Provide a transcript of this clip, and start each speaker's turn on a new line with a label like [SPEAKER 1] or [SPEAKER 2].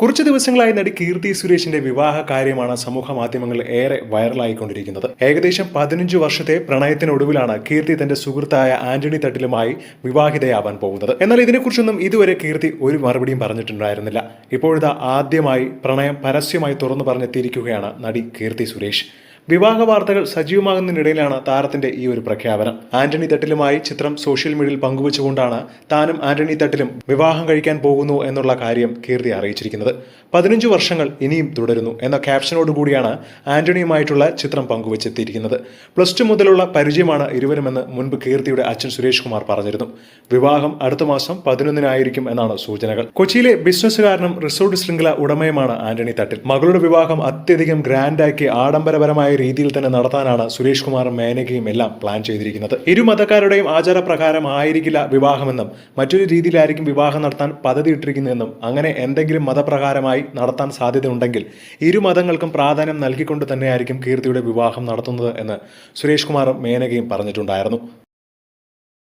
[SPEAKER 1] കുറച്ചു ദിവസങ്ങളായി നടി കീർത്തി സുരേഷിന്റെ വിവാഹ കാര്യമാണ് സമൂഹ മാധ്യമങ്ങളിൽ ഏറെ വൈറലായിക്കൊണ്ടിരിക്കുന്നത്. ഏകദേശം 15 വർഷത്തെ പ്രണയത്തിനൊടുവിലാണ് കീർത്തി തന്റെ സുഹൃത്തായ ആന്റണി തട്ടിലുമായി വിവാഹിതയാവാൻ പോകുന്നത്. എന്നാൽ ഇതിനെക്കുറിച്ചൊന്നും ഇതുവരെ കീർത്തി ഒരു മറുപടിയും പറഞ്ഞിട്ടുണ്ടായിരുന്നില്ല. ഇപ്പോഴിതാ ആദ്യമായി പ്രണയം പരസ്യമായി തുറന്നു പറഞ്ഞെത്തിയിരിക്കുകയാണ് നടി കീർത്തി സുരേഷ്. വിവാഹ വാർത്തകൾ സജീവമാകുന്നതിനിടയിലാണ് താരത്തിന്റെ ഈ ഒരു പ്രഖ്യാപനം. ആന്റണി തട്ടിലുമായി ചിത്രം സോഷ്യൽ മീഡിയയിൽ പങ്കുവച്ചുകൊണ്ടാണ് താനും ആന്റണി തട്ടിലും വിവാഹം കഴിക്കാൻ പോകുന്നു എന്നുള്ള കാര്യം കീർത്തി അറിയിച്ചിരിക്കുന്നത്. 15 വർഷങ്ങൾ ഇനിയും തുടരുന്നു എന്ന ക്യാപ്ഷനോടുകൂടിയാണ് ആന്റണിയുമായിട്ടുള്ള ചിത്രം പങ്കുവച്ചെത്തിയിരിക്കുന്നത്. +2 മുതലുള്ള പരിചയമാണ് ഇരുവരുമെന്ന് മുൻപ് കീർത്തിയുടെ അച്ഛൻ സുരേഷ് കുമാർ പറഞ്ഞിരുന്നു. വിവാഹം അടുത്ത മാസം 11-നായിരിക്കും എന്നാണ് സൂചനകൾ. കൊച്ചിയിലെ ബിസിനസ്സുകാരനും റിസോർട്ട് ശൃംഖല ഉടമയുമാണ് ആന്റണി തട്ടിൽ. മകളുടെ വിവാഹം അത്യധികം ഗ്രാൻഡാക്കി ആഡംബരപരമായ രീതിയിൽ തന്നെ നടത്താനാണ് സുരേഷ് കുമാറും മേനകയും എല്ലാം പ്ലാൻ ചെയ്തിരിക്കുന്നത്. ഇരു മതക്കാരുടെയും ആചാരപ്രകാരം ആയിരിക്കില്ല വിവാഹമെന്നും മറ്റൊരു രീതിയിലായിരിക്കും വിവാഹം നടത്താൻ പദ്ധതി ഇട്ടിരിക്കുന്നതെന്നും അങ്ങനെ എന്തെങ്കിലും മതപ്രകാരമായി നടത്താൻ സാധ്യതയുണ്ടെങ്കിൽ ഇരു മതങ്ങൾക്കും പ്രാധാന്യം നൽകിക്കൊണ്ട് തന്നെയായിരിക്കും കീർത്തിയുടെ വിവാഹം നടത്തുന്നത് എന്ന് സുരേഷ് കുമാറും മേനകയും പറഞ്ഞിട്ടുണ്ടായിരുന്നു.